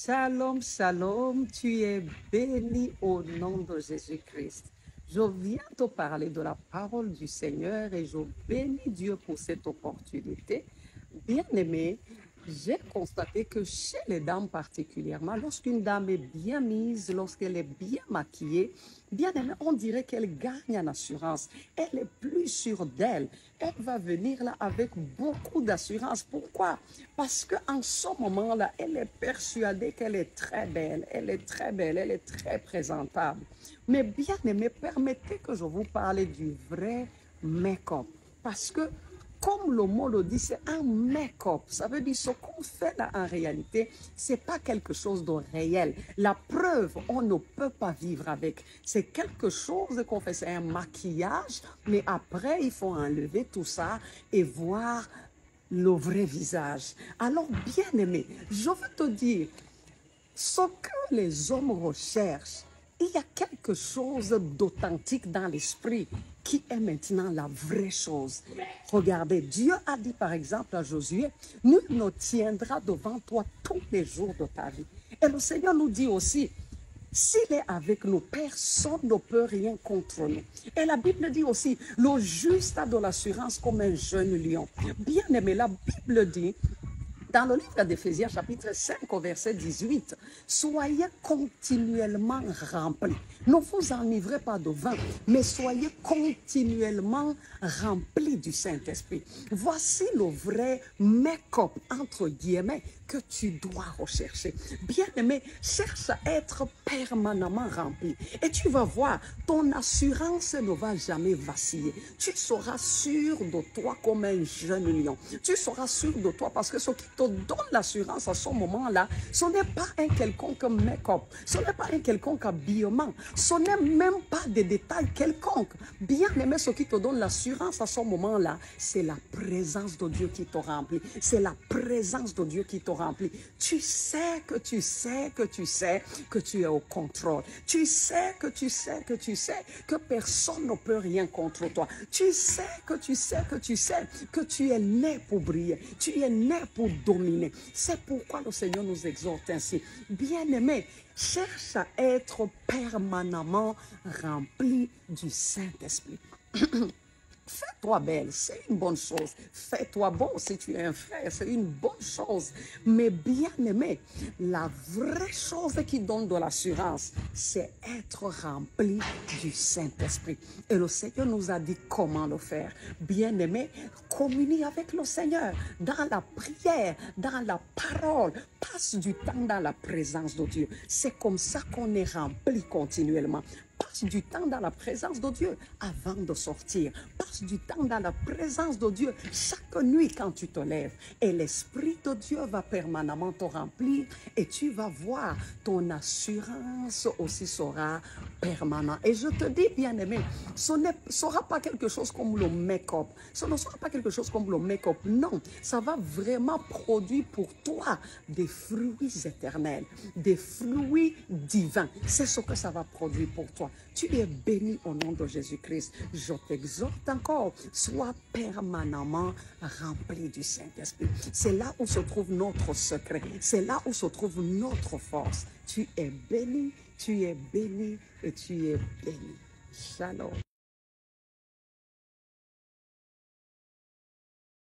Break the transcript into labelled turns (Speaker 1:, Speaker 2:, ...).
Speaker 1: Shalom, shalom, tu es béni au nom de Jésus-Christ. Je viens te parler de la parole du Seigneur et je bénis Dieu pour cette opportunité. Bien-aimé, j'ai constaté que chez les dames particulièrement, lorsqu'une dame est bien mise, lorsqu'elle est bien maquillée, bien-aimé, on dirait qu'elle gagne en assurance. Elle est plus sûre d'elle. Elle va venir là avec beaucoup d'assurance. Pourquoi? Parce qu'en ce moment-là, elle est persuadée qu'elle est très belle. Elle est très belle, elle est très présentable. Mais bien-aimé, permettez que je vous parle du vrai make-up. Parce que comme le mot le dit, c'est un make-up. Ça veut dire ce qu'on fait là en réalité, ce n'est pas quelque chose de réel. La preuve, on ne peut pas vivre avec. C'est quelque chose qu'on fait, c'est un maquillage, mais après, il faut enlever tout ça et voir le vrai visage. Alors, bien aimé, je veux te dire, ce que les hommes recherchent, il y a quelque chose d'authentique dans l'esprit qui est maintenant la vraie chose. Regardez, Dieu a dit par exemple à Josué, nul ne tiendra devant toi tous les jours de ta vie. Et le Seigneur nous dit aussi, s'il est avec nous, personne ne peut rien contre nous. Et la Bible dit aussi, le juste a de l'assurance comme un jeune lion. Bien aimé, la Bible dit, dans le livre d'Éphésiens, chapitre 5, au verset 18, soyez continuellement remplis. Ne vous enivrez pas de vin, mais soyez continuellement remplis du Saint-Esprit. Voici le vrai make-up, entre guillemets, que tu dois rechercher. Bien-aimé, cherche à être permanemment rempli. Et tu vas voir, ton assurance ne va jamais vaciller. Tu seras sûr de toi comme un jeune lion. Tu seras sûr de toi parce que ce qui te donne l'assurance à ce moment-là, ce n'est pas un quelconque make-up. Ce n'est pas un quelconque habillement. Ce n'est même pas des détails quelconques. Bien-aimé, ce qui te donne l'assurance à ce moment-là, c'est la présence de Dieu qui te remplit. C'est la présence de Dieu qui te remplit. Tu sais que tu sais que tu sais que tu es au contrôle. Tu sais que tu sais que tu sais que personne ne peut rien contre toi. Tu sais que tu sais que tu sais que tu es né pour briller. Tu es né pour dominer. C'est pourquoi le Seigneur nous exhorte ainsi. Bien-aimé, cherche à être permanemment rempli du Saint-Esprit. Fais-toi belle, c'est une bonne chose. Fais-toi beau si tu es un frère, c'est une bonne chose. Mais bien aimé, la vraie chose qui donne de l'assurance, c'est être rempli du Saint-Esprit. Et le Seigneur nous a dit comment le faire. Bien aimé, communie avec le Seigneur dans la prière, dans la parole. Passe du temps dans la présence de Dieu. C'est comme ça qu'on est rempli continuellement. Passe du temps dans la présence de Dieu avant de sortir. Passe du temps dans la présence de Dieu chaque nuit quand tu te lèves. Et l'Esprit de Dieu va permanemment te remplir et tu vas voir, ton assurance aussi sera permanente. Et je te dis, bien-aimé, ce ne sera pas quelque chose comme le make-up. Ce ne sera pas quelque chose comme le make-up. Non, ça va vraiment produire pour toi des fruits éternels, des fruits divins. C'est ce que ça va produire pour toi. Tu es béni au nom de Jésus-Christ. Je t'exhorte encore, sois permanemment rempli du Saint-Esprit. C'est là où se trouve notre secret. C'est là où se trouve notre force. Tu es béni et tu es béni. Shalom.